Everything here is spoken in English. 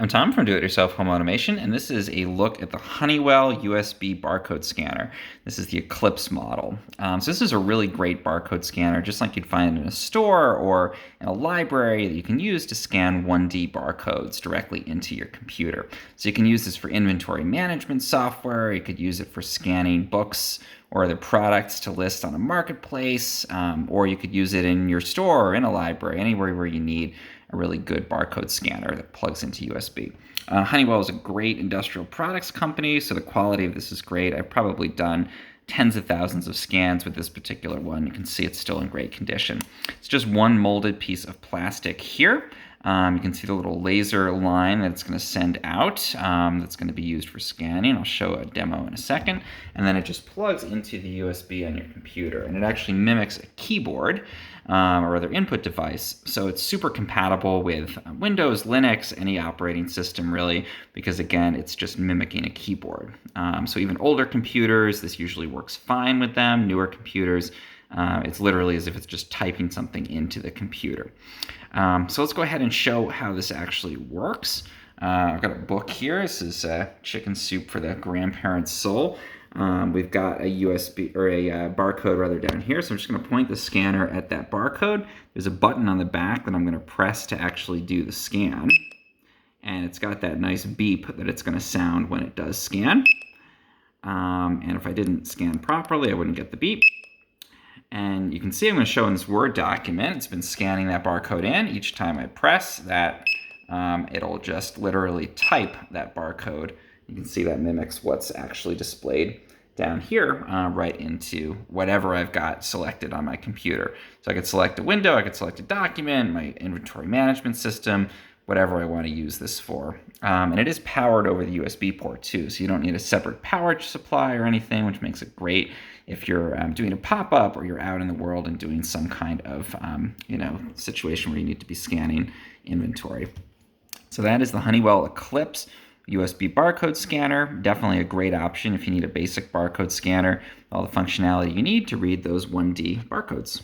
I'm Tom from Do-It-Yourself Home Automation, and this is a look at the Honeywell USB barcode scanner. This is the Eclipse model. So this is a really great barcode scanner, just like you'd find in a store or in a library that you can use to scan 1D barcodes directly into your computer. So you can use this for inventory management software, you could use it for scanning books or other products to list on a marketplace, or you could use it in your store or in a library, anywhere where you need a really good barcode scanner that plugs into USB. Honeywell is a great industrial products company, so the quality of this is great. I've probably done tens of thousands of scans with this particular one. You can see it's still in great condition. It's just one molded piece of plastic here. You can see the little laser line that it's going to send out that's going to be used for scanning. I'll show a demo in a second. And then it just plugs into the USB on your computer. And it actually mimics a keyboard or other input device. So it's super compatible with Windows, Linux, any operating system really, because again, it's just mimicking a keyboard. So even older computers, this usually works fine with them. Newer computers, it's literally as if it's just typing something into the computer. So let's go ahead and show how this actually works. I've got a book here. This is Chicken Soup for the Grandparent's Soul. We've got a USB or a barcode rather down here. So I'm just going to point the scanner at that barcode. There's a button on the back that I'm going to press to actually do the scan. And it's got that nice beep that it's going to sound when it does scan. And if I didn't scan properly, I wouldn't get the beep. And you can see I'm going to show in this Word document, it's been scanning that barcode in. Each time I press that, it'll just literally type that barcode. You can see that mimics what's actually displayed down here right into whatever I've got selected on my computer. So I could select a window, I could select a document, my inventory management system, whatever I want to use this for. And it is powered over the USB port too, so you don't need a separate power supply or anything, which makes it great if you're doing a pop-up or you're out in the world and doing some kind of situation where you need to be scanning inventory. So that is the Honeywell Eclipse USB barcode scanner. Definitely a great option if you need a basic barcode scanner, all the functionality you need to read those 1D barcodes.